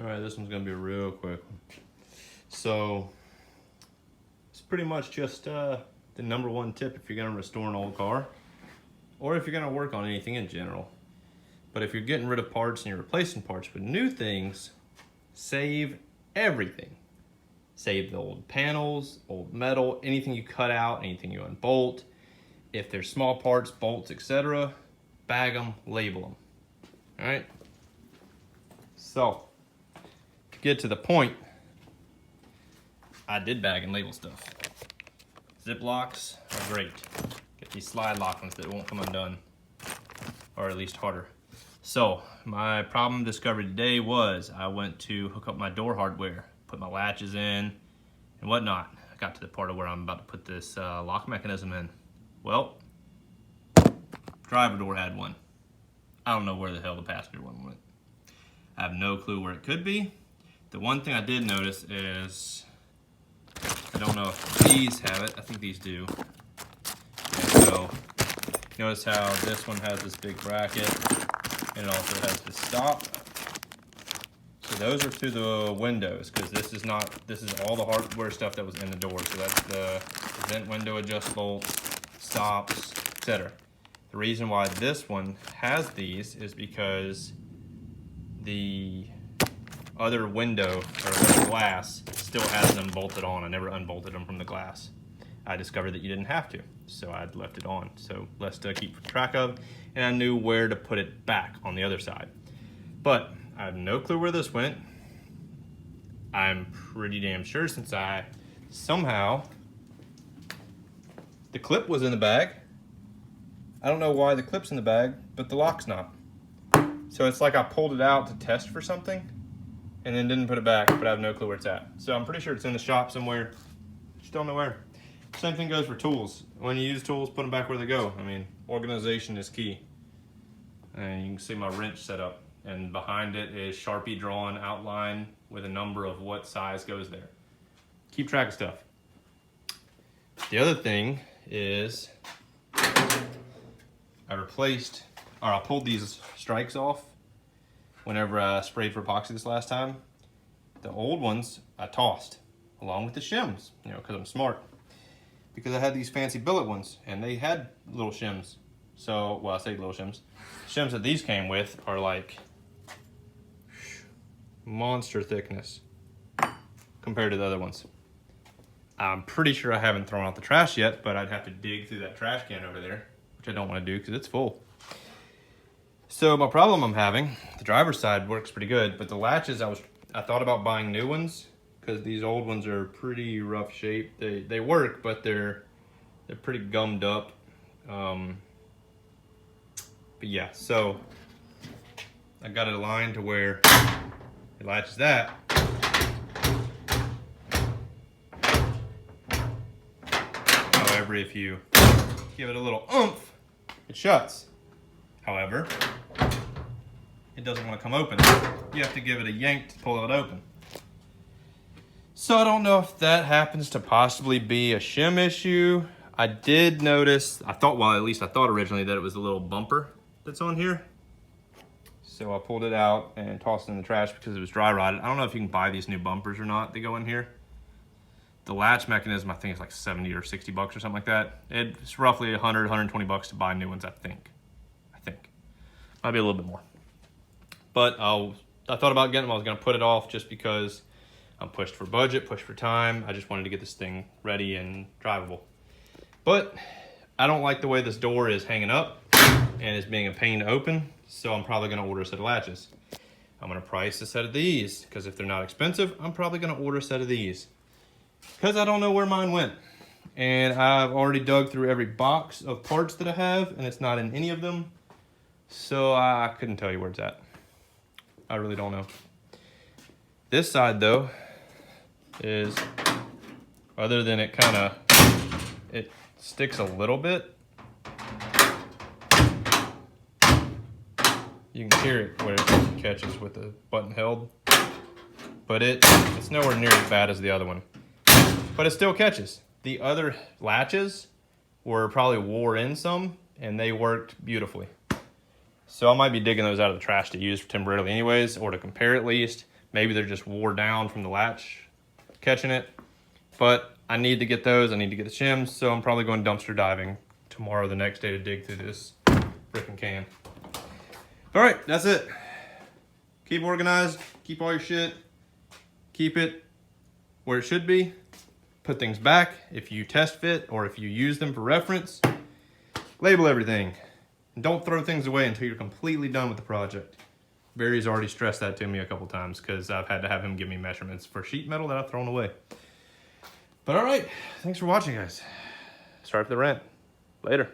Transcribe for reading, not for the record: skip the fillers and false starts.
All right, this one's gonna be a real quick one. So it's pretty much just the number one tip if you're gonna restore an old car, or if you're gonna work on anything in general. But if you're getting rid of parts and you're replacing parts with new things, save everything. Save the old panels, old metal, anything you cut out, anything you unbolt. If there's small parts, bolts, etc., bag them, label them. All right? So, to get to the point, I did bag and label stuff. Ziplocs are great. Get these slide lock ones that won't come undone, or at least harder. So, my problem discovered today was I went to hook up my door hardware, put my latches in and whatnot. I got to the part of where I'm about to put this lock mechanism in. Well, driver door had one. I don't know where the hell the passenger one went. I have no clue where it could be. The one thing I did notice is, I don't know if these have it. I think these do. And so, notice how this one has this big bracket, and it also has this stop. So those are to the windows, because this is all the hardware stuff that was in the door. So that's the vent window adjust bolts, stops, etc. The reason why this one has these is because the other window, or the glass, still has them bolted on. I never unbolted them from the glass. I discovered that you didn't have to, so I'd left it on. So less to keep track of, and I knew where to put it back on the other side. But I have no clue where this went. I'm pretty damn sure, since I somehow, the clip was in the bag. I don't know why the clip's in the bag, but the lock's not. So it's like I pulled it out to test for something and then didn't put it back, but I have no clue where it's at. So I'm pretty sure it's in the shop somewhere. Just don't know where. Same thing goes for tools. When you use tools, put them back where they go. I mean, organization is key. And you can see my wrench set up, and behind it is Sharpie drawn outline with a number of what size goes there. Keep track of stuff. The other thing is I pulled these strikes off whenever I sprayed for epoxy this last time. The old ones I tossed along with the shims, because I'm smart. Because I had these fancy billet ones, and they had little shims. So, well, I say little shims. Shims that these came with are like monster thickness compared to the other ones. I'm pretty sure I haven't thrown out the trash yet, but I'd have to dig through that trash can over there, which I don't want to do because it's full. So my problem I'm having, the driver's side works pretty good, but the latches, I thought about buying new ones because these old ones are pretty rough shape. They work, but they're pretty gummed up. But yeah, so I got it aligned to where it latches that. However, if you give it a little oomph, it shuts. However, it doesn't want to come open. You have to give it a yank to pull it open. So I don't know if that happens to possibly be a shim issue. I did notice, at least I thought originally that it was a little bumper that's on here. So I pulled it out and tossed it in the trash because it was dry rotted. I don't know if you can buy these new bumpers or not. They go in here. The latch mechanism, I think, is like 70 or 60 bucks or something like that. It's roughly 100, 120 bucks to buy new ones, I think. Might be a little bit more. But I thought about getting them. I was going to put it off just because I'm pushed for budget, pushed for time. I just wanted to get this thing ready and drivable. But I don't like the way this door is hanging up and is being a pain to open, so I'm probably going to order a set of latches. I'm going to price a set of these, because if they're not expensive, I'm probably going to order a set of these, because I don't know where mine went. And I've already dug through every box of parts that I have, and it's not in any of them. So I couldn't tell you where it's at. I really don't know. This side, though, is, other than it sticks a little bit. You can hear it where it catches with the button held. But it's nowhere near as bad as the other one. But it still catches. The other latches were probably wore in some, and they worked beautifully. So I might be digging those out of the trash to use temporarily anyways, or to compare at least. Maybe they're just wore down from the latch catching it. But I need to get those. I need to get the shims. So I'm probably going dumpster diving tomorrow, the next day, to dig through this freaking can. All right, that's it. Keep organized. Keep all your shit. Keep it where it should be. Put things back if you test fit or if you use them for reference. Label everything. And don't throw things away until you're completely done with the project. Barry's already stressed that to me a couple times because I've had to have him give me measurements for sheet metal that I've thrown away. But all right, thanks for watching, guys. Sorry for the rant. Later.